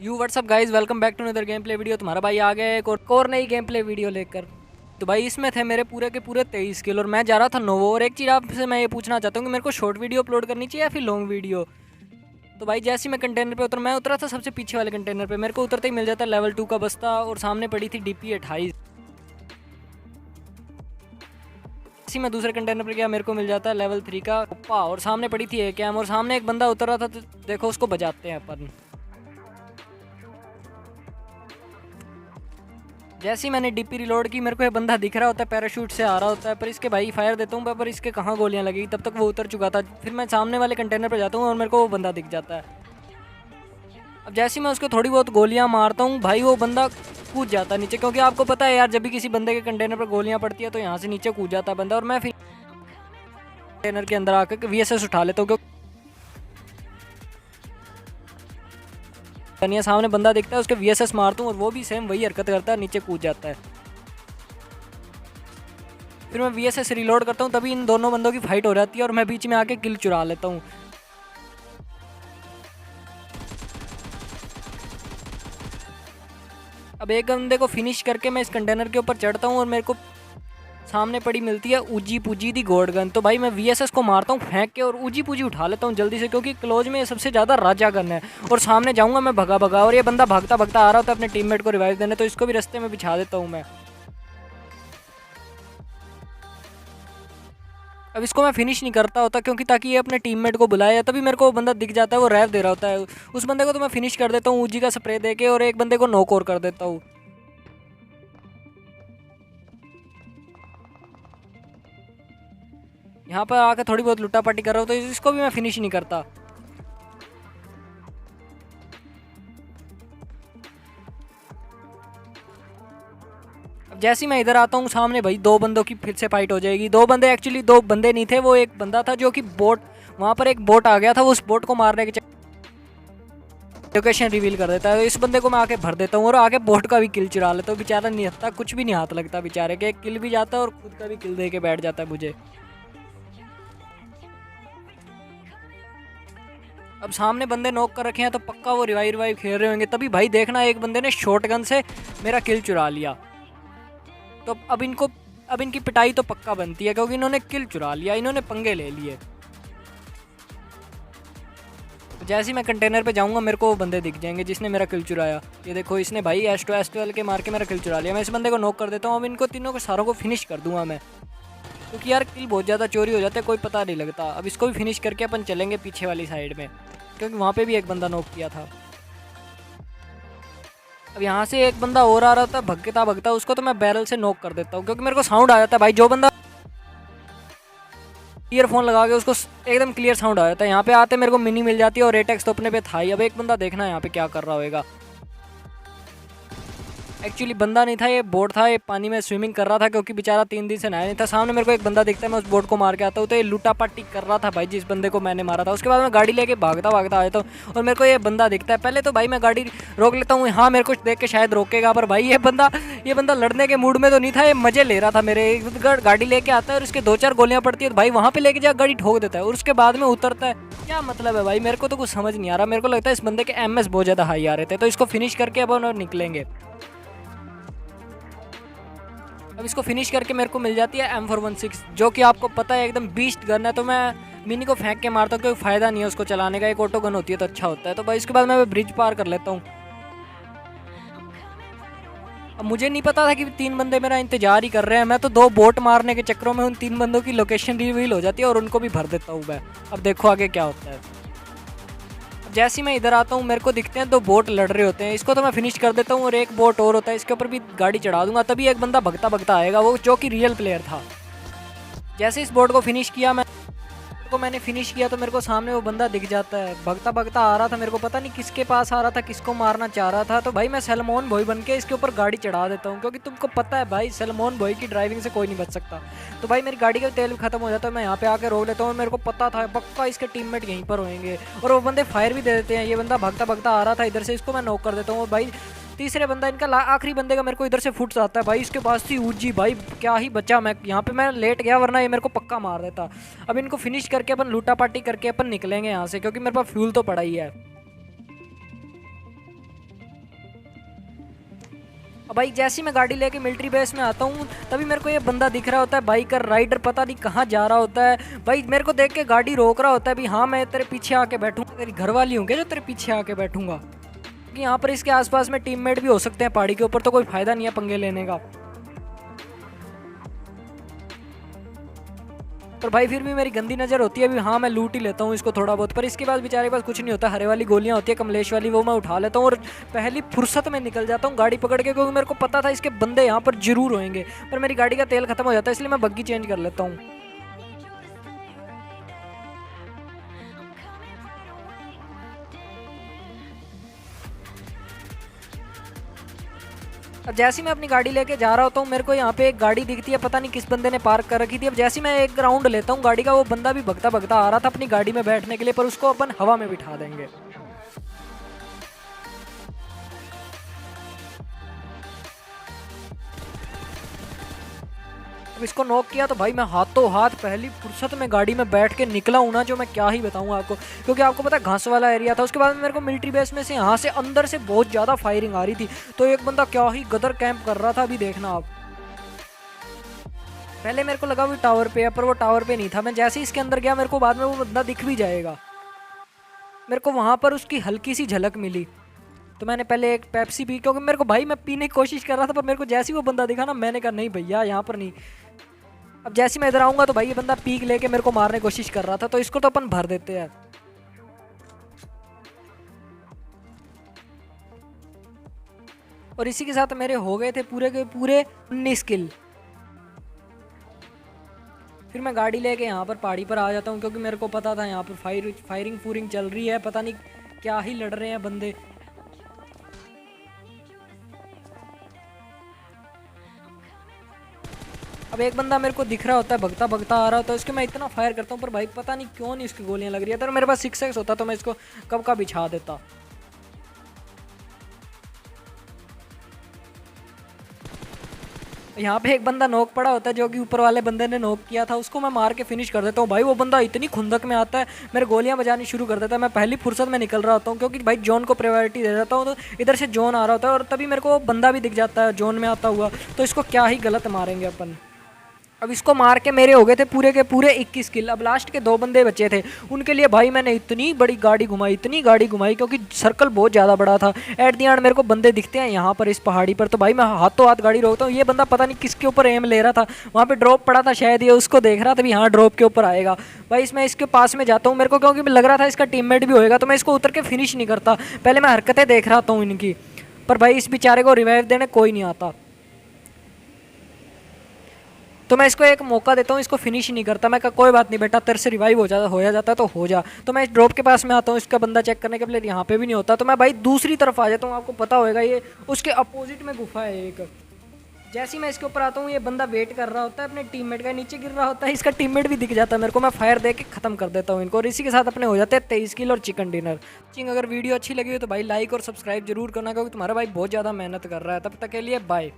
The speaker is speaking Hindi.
You what's up guys, welcome back to another game play video. तुम्हारा भाई आ गया है एक और नई गेम प्ले वीडियो लेकर। तो भाई इसमें थे मेरे पूरे के पूरे 23 किल और मैं जा रहा था नोवो। और एक चीज़ आपसे मैं ये पूछना चाहता हूँ कि मेरे को शॉर्ट वीडियो अपलोड करनी चाहिए या फिर लॉन्ग वीडियो। तो भाई जैसे ही मैं कंटेनर पे मैं उतरा था सबसे पीछे वाले कंटेनर पे। मेरे को उतरते ही मिल जाता लेवल 2 का बस्ता और सामने पड़ी थी DP 28। इसी में दूसरे कंटेनर पर गया, मेरे को मिल जाता है लेवल 3 का ओप्पा और सामने पड़ी थी AKM और सामने एक बंदा उतर रहा था। तो देखो उसको बजाते हैं अपन। जैसे ही मैंने DP रिलोड की, मेरे को ये बंदा दिख रहा होता है, पैराशूट से आ रहा होता है, पर इसके भाई फायर देता हूँ पर इसके कहाँ गोलियाँ लगेगी, तब तक वो उतर चुका था। फिर मैं सामने वाले कंटेनर पर जाता हूँ और मेरे को वो बंदा दिख जाता है। अब जैसे ही मैं उसको थोड़ी बहुत गोलियाँ मारता हूँ भाई, वो बंदा कूद जाता है नीचे, क्योंकि आपको पता है यार, जब भी किसी बंदे के कंटेनर पर गोलियाँ पड़ती है तो यहाँ से नीचे कूद जाता है बंदा। और मैं फिर कंटेनर के अंदर आकर VSS उठा लेता हूँ, क्योंकि सामने बंदा दिखता है, उसके VSS मारता हूँ और वो भी सेम वही हरकत करता है, नीचे कूद जाता है। फिर मैं VSS रिलोड करता हूँ, तभी इन दोनों बंदों की फाइट हो जाती है और मैं बीच में आके किल चुरा लेता हूँ। अब एक बंदे को फिनिश करके मैं इस कंटेनर के ऊपर चढ़ता हूँ और मेरे को सामने पड़ी मिलती है ऊजी पूजी दी गोल्ड गन। तो भाई मैं VSS को मारता हूँ फेंक के और ऊजी पूजी उठा लेता हूँ जल्दी से, क्योंकि क्लोज में सबसे ज़्यादा राजा गन है। और सामने जाऊँगा मैं भगा भगा, और ये बंदा भागता भागता आ रहा होता है अपने टीममेट को रिवाइव देने, तो इसको भी रास्ते में बिछा देता हूँ मैं। अब इसको मैं फिनिश नहीं करता होता, क्योंकि ताकि ये अपने टीममेट को बुलाए, तभी मेरे को वो बंदा दिख जाता है, वो रैव दे रहा होता है। उस बंदे को तो मैं फिनिश कर देता हूँ ऊजी का स्प्रे दे के, और एक बंदे को नॉक और कर देता हूँ। यहाँ पर आकर थोड़ी बहुत लुटापाटी कर रहा हूँ, तो इसको भी मैं फिनिश नहीं करता। अब जैसे ही मैं इधर आता हूँ, सामने भाई दो बंदों की फिर से फाइट हो जाएगी। दो बंदे, एक्चुअली दो बंदे नहीं थे, वो एक बंदा था जो कि बोट, वहाँ पर एक बोट आ गया था, वो उस बोट को मारने के लोकेशन रिवील कर देता है। तो इस बंदे को मैं आके भर देता हूँ और आके बोट का भी किल चुरा लेता हूँ। बेचारा नहीं हत्ता, कुछ भी नहीं हाथ लगता बेचारे के, एक किल भी जाता है और खुद का भी किल दे के बैठ जाता है मुझे। अब सामने बंदे नॉक कर रखे हैं, तो पक्का वो रिवाइव खेल रहे होंगे, तभी भाई देखना एक बंदे ने शॉटगन से मेरा किल चुरा लिया। तो अब इनकी पिटाई तो पक्का बनती है, क्योंकि इन्होंने किल चुरा लिया, इन्होंने पंगे ले लिए। जैसे ही मैं कंटेनर पे जाऊंगा, मेरे को वो बंदे दिख जाएंगे जिसने मेरा किल चुराया। ये देखो, इसने भाई S12 के मार के मेरा किल चुरा लिया। मैं इस बंदे को नॉक कर देता हूँ। अब इनको तीनों को सारों को फिनिश कर दूंगा मैं, क्योंकि यार किल बहुत ज़्यादा चोरी हो जाते हैं, कोई पता नहीं लगता। अब इसको भी फिनिश करके अपन चलेंगे पीछे वाली साइड में, क्योंकि वहाँ पे भी एक बंदा नॉक किया था। अब यहाँ से एक बंदा और आ रहा था भगता भगता, उसको तो मैं बैरल से नॉक कर देता हूँ, क्योंकि मेरे को साउंड आ जाता है भाई, जो बंदा ईयरफोन लगा के उसको एकदम क्लियर साउंड आ जाता है। यहाँ पे आते मेरे को मिनी मिल जाती है और रेटेक्स तो अपने पे था ही। अब एक बंदा देखना यहाँ पे क्या कर रहा होगा। एक्चुअली बंदा नहीं था, ये बोट था, ये पानी में स्विमिंग कर रहा था, क्योंकि बेचारा 3 दिन से नहाया नहीं था। सामने मेरे को एक बंदा दिखता है, मैं उस बोट को मार के आता हूँ, तो ये लूटा पाटी कर रहा था भाई जिस बंदे को मैंने मारा था। उसके बाद मैं गाड़ी लेके भागता भागता आ जाता हूँ और मेरे को ये बंदा दिखता है। पहले तो भाई मैं गाड़ी रोक लेता हूँ, हाँ मेरे को देख के शायद रोकेगा, पर भाई ये बंदा लड़ने के मूड में तो नहीं था, ये मजे ले रहा था मेरे। गाड़ी लेके आता है और उसके 2-4 गोलियाँ पड़ती है, तो भाई वहाँ पे लेके जा गाड़ी ठोक देता है और उसके बाद में उतरता है। क्या मतलब है भाई, मेरे को तो कुछ समझ नहीं आ रहा। मेरे को लगता है इस बंदे के MS बहुत ज़्यादा हाई आ रहे थे, तो इसको फिनिश करके अब और निकलेंगे। अब इसको फिनिश करके मेरे को मिल जाती है M416, जो कि आपको पता है एकदम बीस्ट गन है। तो मैं मिनी को फेंक के मारता हूँ, कोई फ़ायदा नहीं है उसको चलाने का, एक ऑटो गन होती है तो अच्छा होता है। तो भाई इसके बाद मैं ब्रिज पार कर लेता हूँ। अब मुझे नहीं पता था कि 3 बंदे मेरा इंतजार ही कर रहे हैं। मैं तो 2 बोट मारने के चक्करों में उन 3 बंदों की लोकेशन रिवील हो जाती है और उनको भी भर देता हूँ मैं। अब देखो आगे क्या होता है। जैसे ही मैं इधर आता हूँ, मेरे को दिखते हैं 2 बोट लड़ रहे होते हैं, इसको तो मैं फिनिश कर देता हूँ और एक बोट और होता है, इसके ऊपर भी गाड़ी चढ़ा दूंगा। तभी एक बंदा भगता भगता आएगा, वो जो कि रियल प्लेयर था। जैसे इस बोट को फिनिश किया मैंने फिनिश किया, तो मेरे को सामने वो बंदा दिख जाता है, भगता भगता आ रहा था। मेरे को पता नहीं किसके पास आ रहा था, किसको मारना चाह रहा था। तो भाई मैं सलमान बॉय बन के इसके ऊपर गाड़ी चढ़ा देता हूँ, क्योंकि तुमको पता है भाई सलमान बॉय की ड्राइविंग से कोई नहीं बच सकता। तो भाई मेरी गाड़ी का तेल भी खत्म हो जाता है, मैं यहाँ पे आके रोक लेता हूँ। मेरे को पता था पक्का इसके टीममेट यहीं पर होंगे, और वो बंदे फायर भी दे देते हैं। ये बंदा भगता भगता आ रहा था इधर से, इसको मैं नॉक कर देता हूँ। और भाई तीसरे बंदा इनका आखिरी बंदे का मेरे को इधर से फुट आता है भाई, इसके पास थी ऊजी। भाई क्या ही बचा, मैं यहाँ पे मैं लेट गया, वरना ये मेरे को पक्का मार देता। अब इनको फिनिश करके अपन लूटा पार्टी करके अपन निकलेंगे यहाँ से, क्योंकि मेरे पास फ्यूल तो पड़ा ही है। अब भाई जैसे ही मैं गाड़ी लेके मिलिट्री बेस में आता हूँ तभी मेरे को ये बंदा दिख रहा होता है, बाइकर राइडर, पता नहीं कहाँ जा रहा होता है। भाई मेरे को देख के गाड़ी रोक रहा होता है भी हाँ मैं तेरे पीछे आके बैठूंगा, तेरी घरवाली हूँ क्या जो तेरे पीछे आके बैठूंगा। क्योंकि यहाँ पर इसके आसपास में टीममेट भी हो सकते हैं पहाड़ी के ऊपर, तो कोई फायदा नहीं है पंगे लेने का। पर भाई फिर भी मेरी गंदी नज़र होती है भी हाँ मैं लूट ही लेता हूँ इसको थोड़ा बहुत। पर इसके बाद बेचारे के पास कुछ नहीं होता, हरे वाली गोलियाँ होती है कमलेश वाली, वो मैं उठा लेता हूँ और पहली फुर्सत में निकल जाता हूँ गाड़ी पकड़ के, क्योंकि मेरे को पता था इसके बंदे यहाँ पर जरूर होंगे। पर मेरी गाड़ी का तेल खत्म हो जाता है इसलिए मैं बग्गी चेंज कर लेता हूँ। अब जैसे ही मैं अपनी गाड़ी लेके जा रहा होता हूँ मेरे को यहाँ पे एक गाड़ी दिखती है, पता नहीं किस बंदे ने पार्क कर रखी थी। अब जैसे ही मैं एक राउंड लेता हूँ गाड़ी का, वो बंदा भी भगता भगता आ रहा था अपनी गाड़ी में बैठने के लिए, पर उसको अपन हवा में बिठा देंगे। अब इसको नॉक किया तो भाई मैं हाथों हाथ पहली फुर्सत में गाड़ी में बैठ के निकला हूँ ना, जो मैं क्या ही बताऊँ आपको। क्योंकि आपको पता है घास वाला एरिया था, उसके बाद में मेरे को मिलिट्री बेस में से यहाँ से अंदर से बहुत ज़्यादा फायरिंग आ रही थी। तो एक बंदा क्या ही गदर कैंप कर रहा था, अभी देखना आप। पहले मेरे को लगा वो टावर पे है, पर वो टावर पे नहीं था। मैं जैसे ही इसके अंदर गया मेरे को बाद में वो बंदा दिख भी जाएगा। मेरे को वहाँ पर उसकी हल्की सी झलक मिली, तो मैंने पहले एक पेप्सी पी, क्योंकि मेरे को भाई मैं पीने की कोशिश कर रहा था, पर मेरे को जैसे ही वो बंदा दिखा ना मैंने कहा नहीं भैया यहाँ पर नहीं। अब जैसे मैं इधर आऊँगा तो भाई ये बंदा पीक लेके मेरे को मारने की कोशिश कर रहा था, तो इसको तो अपन भर देते हैं। और इसी के साथ मेरे हो गए थे पूरे के पूरे 19 किल। फिर मैं गाड़ी लेके यहाँ पर पहाड़ी पर आ जाता हूँ, क्योंकि मेरे को पता था यहाँ पर फायरिंग फूरिंग चल रही है, पता नहीं क्या ही लड़ रहे हैं बंदे। अब एक बंदा मेरे को दिख रहा होता है भगता भगता आ रहा होता है, उसके मैं इतना फायर करता हूँ, पर भाई पता नहीं क्यों नहीं उसकी गोलियां लग रही है। अगर मेरे पास 6x होता तो मैं इसको कब का बिछा देता। यहाँ पे एक बंदा नॉक पड़ा होता है, जो कि ऊपर वाले बंदे ने नॉक किया था, उसको मैं मार के फिनिश कर देता हूँ। भाई वो बंदा इतनी खुंदक में आता है, मेरे गोलियां बजानी शुरू कर देता है। मैं पहली फुर्सत में निकल रहा होता हूँ, क्योंकि भाई जोन को प्रायोरिटी दे देता हूँ। तो इधर से जोन आ रहा होता है और तभी मेरे को बंदा भी दिख जाता है जोन में आता हुआ, तो इसको क्या ही गलत मारेंगे अपन। अब इसको मार के मेरे हो गए थे पूरे के पूरे 21 किल। अब लास्ट के 2 बंदे बचे थे, उनके लिए भाई मैंने इतनी बड़ी गाड़ी घुमाई, इतनी गाड़ी घुमाई, क्योंकि सर्कल बहुत ज़्यादा बड़ा था। एट दी एंड मेरे को बंदे दिखते हैं यहाँ पर इस पहाड़ी पर, तो भाई मैं हाथों हाथ गाड़ी रोकता हूँ। ये बंदा पता नहीं किसके ऊपर एम ले रहा था, वहाँ पर ड्रॉप पड़ा था शायद, ये उसको देख रहा था भी हाँ ड्रॉप के ऊपर आएगा। भाई इसमें इसके पास में जाता हूँ, मेरे को क्योंकि लग रहा था इसका टीममेट भी होएगा, तो मैं इसको उतर के फिनिश नहीं करता, पहले मैं हरकतें देख रहा हूँ इनकी। पर भाई इस बेचारे को रिवाइव देने कोई नहीं आता, तो मैं इसको एक मौका देता हूँ, इसको फिनिश ही नहीं करता। मैं कहा कोई बात नहीं बेटा, तेरे से रिवाइव हो जाता तो हो जा। तो मैं इस ड्रॉप के पास में आता हूँ, इसका बंदा चेक करने के लिए यहाँ पे भी नहीं होता, तो मैं भाई दूसरी तरफ आ जाता हूँ। आपको पता होगा ये उसके अपोजिट में गुफा है एक। जैसे ही मैं इसके ऊपर आता हूँ ये बंदा वेट कर रहा होता है अपने टीममेट का, नीचे गिर रहा होता है, इसका टीममेट भी दिख जाता है मेरे को। मैं फायर दे के खत्म कर देता हूँ इनको, और इसी के साथ अपने हो जाते हैं 23 किल और चिकन डिनर। अगर वीडियो अच्छी लगी हो तो भाई लाइक और सब्सक्राइब जरूर करना, क्योंकि तुम्हारा भाई बहुत ज़्यादा मेहनत कर रहा है। तब तक के लिए बाय।